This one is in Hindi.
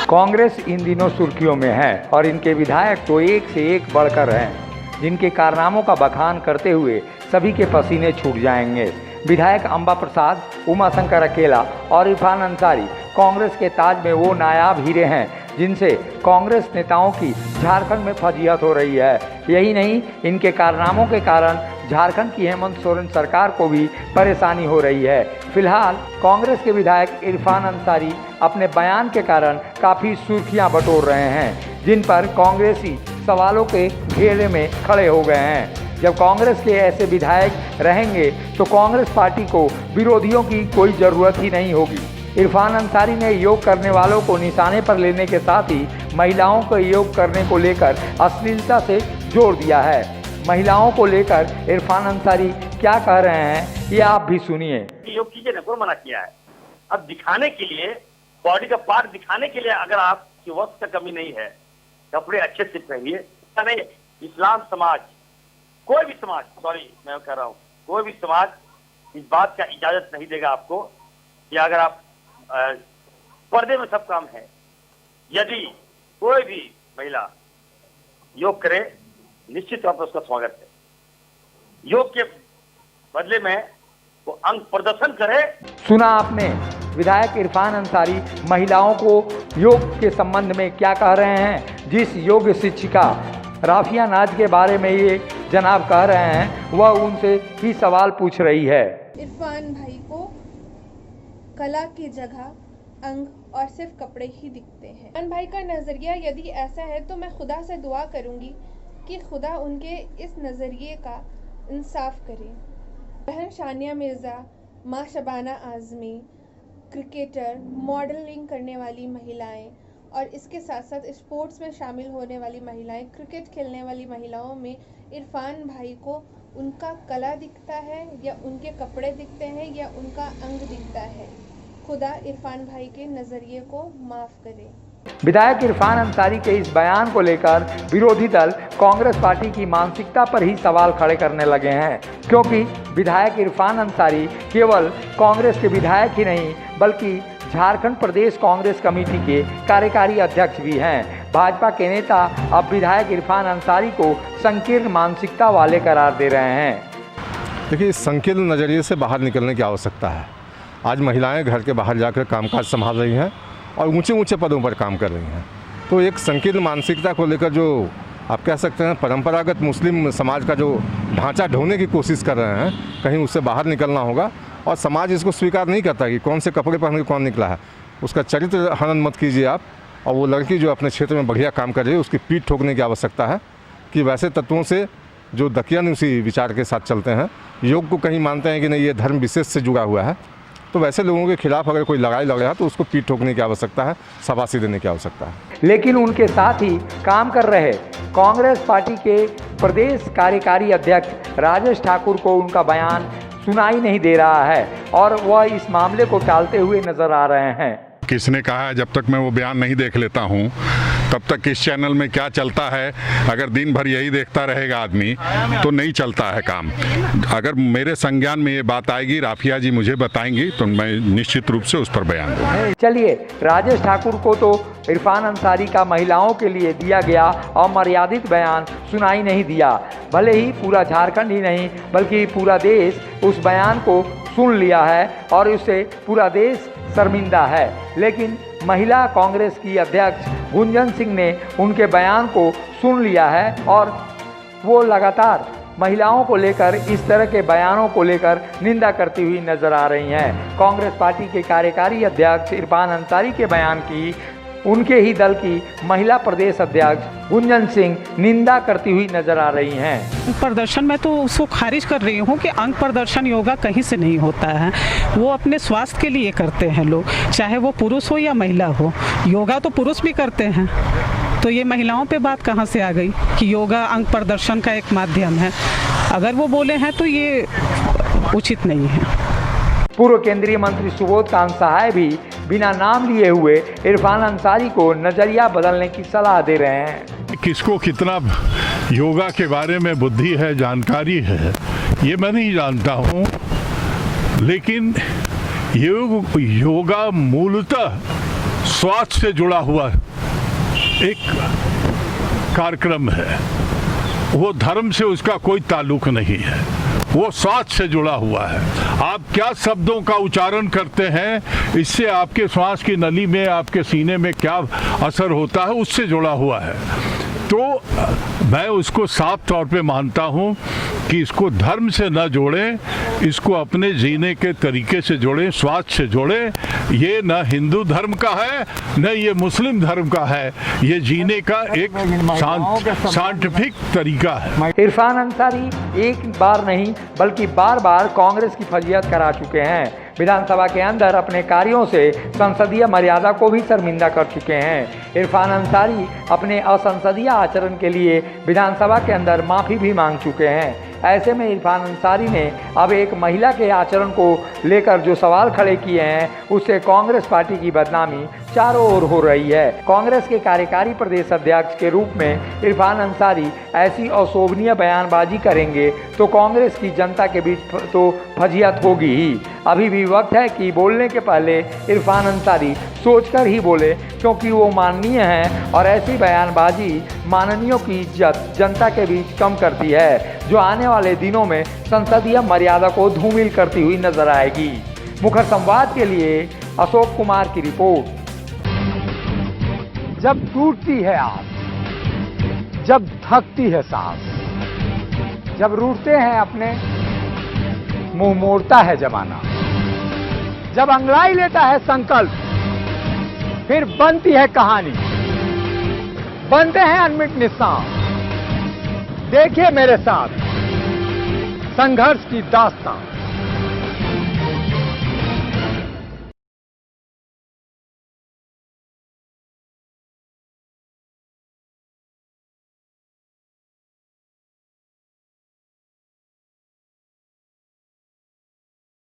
कांग्रेस इन दिनों सुर्खियों में है और इनके विधायक तो एक से एक बढ़कर हैं, जिनके कारनामों का बखान करते हुए सभी के पसीने छूट जाएंगे। विधायक अंबा प्रसाद, उमाशंकर अकेला और इरफान अंसारी कांग्रेस के ताज में वो नायाब हीरे हैं जिनसे कांग्रेस नेताओं की झारखंड में फजीहत हो रही है। यही नहीं, इनके कारनामों के कारण झारखंड की हेमंत सोरेन सरकार को भी परेशानी हो रही है। फिलहाल कांग्रेस के विधायक इरफान अंसारी अपने बयान के कारण काफ़ी सुर्खियां बटोर रहे हैं, जिन पर कांग्रेसी सवालों के घेरे में खड़े हो गए हैं। जब कांग्रेस के ऐसे विधायक रहेंगे तो कांग्रेस पार्टी को विरोधियों की कोई ज़रूरत ही नहीं होगी। इरफान अंसारी ने योग करने वालों को निशाने पर लेने के साथ ही महिलाओं को योग करने को लेकर अश्लीलता से जोड़ दिया है। महिलाओं को लेकर इरफान अंसारी क्या कह रहे हैं, ये आप भी सुनिए। योग कीजिए ना, कौन मना किया है? अब दिखाने के लिए, बॉडी का पार्ट दिखाने के लिए अगर आपकी वक्त का कमी नहीं है, कपड़े अच्छे से पहनिए। नहीं, इस्लाम समाज, कोई भी समाज, सॉरी मैं कह रहा हूँ, कोई भी समाज इस बात का इजाजत नहीं देगा आपको कि अगर आप पर्दे में सब काम है। यदि कोई भी महिला योग करे, निश्चित तौर पर उसका स्वागत है। योग के बदले में वो अंग प्रदर्शन करे। सुना आपने विधायक इरफान अंसारी महिलाओं को योग के संबंध में क्या कह रहे हैं। जिस योग शिक्षिका राफिया नाज के बारे में ये जनाब कह रहे हैं, वह उनसे ही सवाल पूछ रही है। इरफान भाई को कला की जगह अंग और सिर्फ कपड़े ही दिखते हैं। इरफान भाई का नज़रिया यदि ऐसा है तो मैं खुदा से दुआ करूंगी कि खुदा उनके इस नज़रिए का इंसाफ करे। बहन शानिया मिर्ज़ा, माँ शबाना आज़मी, क्रिकेटर, मॉडलिंग करने वाली महिलाएं और इसके साथ साथ स्पोर्ट्स में शामिल होने वाली महिलाएं, क्रिकेट खेलने वाली महिलाओं में इरफान भाई को उनका कला दिखता है या उनके कपड़े दिखते हैं या उनका अंग दिखता है। खुदा इरफान भाई के नज़रिए को माफ़ करे। विधायक इरफान अंसारी के इस बयान को लेकर विरोधी दल कांग्रेस पार्टी की मानसिकता पर ही सवाल खड़े करने लगे हैं, क्योंकि विधायक इरफान अंसारी केवल कांग्रेस के विधायक ही नहीं बल्कि झारखंड प्रदेश कांग्रेस कमेटी के कार्यकारी अध्यक्ष भी हैं। भाजपा के नेता अब विधायक इरफान अंसारी को संकीर्ण मानसिकता वाले करार दे रहे हैं। देखिए, इस संकीर्ण नज़रिए से बाहर निकलने की आवश्यकता है। आज महिलाएं घर के बाहर जाकर कामकाज संभाल रही हैं और ऊंचे ऊंचे पदों पर काम कर रही हैं। तो एक संकीर्ण मानसिकता को लेकर जो आप कह सकते हैं परंपरागत मुस्लिम समाज का जो ढांचा ढोने की कोशिश कर रहे हैं, कहीं उससे बाहर निकलना होगा। और समाज इसको स्वीकार नहीं करता कि कौन से कपड़े पहन के कौन निकला है। उसका चरित्र हनन मत कीजिए आप। और वो लड़की जो अपने क्षेत्र में बढ़िया काम कर रही है, उसकी पीठ ठोकने की आवश्यकता है कि वैसे तत्वों से जो दकियानुसी विचार के साथ चलते हैं, योग को कहीं मानते हैं कि नहीं ये धर्म विशेष से जुड़ा हुआ है, तो वैसे लोगों के खिलाफ अगर कोई लड़ाई लड़ रहा है तो उसको पीठ ठोकने की आवश्यकता है, शाबाशी देने की आवश्यकता है। लेकिन उनके साथ ही काम कर रहे कांग्रेस पार्टी के प्रदेश कार्यकारी अध्यक्ष राजेश ठाकुर को उनका बयान सुनाई नहीं दे रहा है और वह इस मामले को टालते हुए नजर आ रहे हैं। किसने कहा है जब तक मैं वो बयान नहीं देख लेता हूँ तब तक इस चैनल में क्या चलता है, अगर दिन भर यही देखता रहेगा आदमी तो नहीं चलता है काम। अगर मेरे संज्ञान में ये बात आएगी, राफिया जी मुझे बताएंगी, तो मैं निश्चित रूप से उस पर बयान दूंगा। चलिए, राजेश ठाकुर को तो इरफान अंसारी का महिलाओं के लिए दिया गया अमर्यादित बयान सुनाई नहीं दिया। भले ही पूरा झारखंड ही नहीं बल्कि पूरा देश उस बयान को सुन लिया है और उससे पूरा देश शर्मिंदा है, लेकिन महिला कांग्रेस की अध्यक्ष गुंजन सिंह ने उनके बयान को सुन लिया है और वो लगातार महिलाओं को लेकर इस तरह के बयानों को लेकर निंदा करती हुई नजर आ रही हैं। कांग्रेस पार्टी के कार्यकारी अध्यक्ष इरफान अंसारी के बयान की उनके ही दल की महिला प्रदेश अध्यक्ष गुंजन सिंह निंदा करती हुई नजर आ रही हैं। प्रदर्शन में तो उसको खारिज कर रही हूँ कि अंग प्रदर्शन योगा कहीं से नहीं होता है। वो अपने स्वास्थ्य के लिए करते हैं लोग, चाहे वो पुरुष हो या महिला हो। योगा तो पुरुष भी करते हैं, तो ये महिलाओं पे बात कहाँ से आ गई कि योगा अंग प्रदर्शन का एक माध्यम है। अगर वो बोले हैं तो ये उचित नहीं है। पूर्व केंद्रीय मंत्री सुबोध कांत सहाय भी बिना नाम लिए हुए इरफान अंसारी को नजरिया बदलने की सलाह दे रहे हैं। किसको कितना योगा के बारे में बुद्धि है, जानकारी है, ये मैं नहीं जानता हूँ, लेकिन योगा मूलतः स्वास्थ्य से जुड़ा हुआ एक कार्यक्रम है, वो धर्म से उसका कोई ताल्लुक नहीं है, वो स्वास्थ्य से जुड़ा हुआ है। आप क्या शब्दों का उच्चारण करते हैं, इससे आपके श्वास की नली में, आपके सीने में क्या असर होता है, उससे जुड़ा हुआ है। तो मैं उसको साफ तौर पे मानता हूँ कि इसको धर्म से न जोड़ें, इसको अपने जीने के तरीके से जोड़ें, स्वास्थ्य से जोड़ें। ये न हिंदू धर्म का है, न ये मुस्लिम धर्म का है, ये जीने का एक साइंटिफिक तरीका है। इरफान अंसारी एक बार नहीं बल्कि बार बार कांग्रेस की फजीहत करा चुके हैं। विधानसभा के अंदर अपने कार्यों से संसदीय मर्यादा को भी शर्मिंदा कर चुके हैं। इरफान अंसारी अपने असंसदीय आचरण के लिए विधानसभा के अंदर माफ़ी भी मांग चुके हैं। ऐसे में इरफान अंसारी ने अब एक महिला के आचरण को लेकर जो सवाल खड़े किए हैं, उससे कांग्रेस पार्टी की बदनामी चारों ओर हो रही है। कांग्रेस के कार्यकारी प्रदेश अध्यक्ष के रूप में इरफान अंसारी ऐसी अशोभनीय बयानबाजी करेंगे तो कांग्रेस की जनता के बीच तो फजीहत होगी ही। अभी भी वक्त है कि बोलने के पहले इरफान अंसारी सोचकर ही बोले, क्योंकि वो माननीय हैं और ऐसी बयानबाजी माननीयों की इज्जत जनता के बीच कम करती है, जो आने वाले दिनों में संसदीय मर्यादा को धूमिल करती हुई नजर आएगी। मुखर संवाद के लिए अशोक कुमार की रिपोर्ट। जब टूटती है आस, जब थकती है सांस, जब रूठते हैं अपने, मुंह मोड़ता है जमाना, जब अंगड़ाई लेता है संकल्प, फिर बनती है कहानी, बनते हैं अनमिट निशान। देखिए मेरे साथ संघर्ष की दास्तान।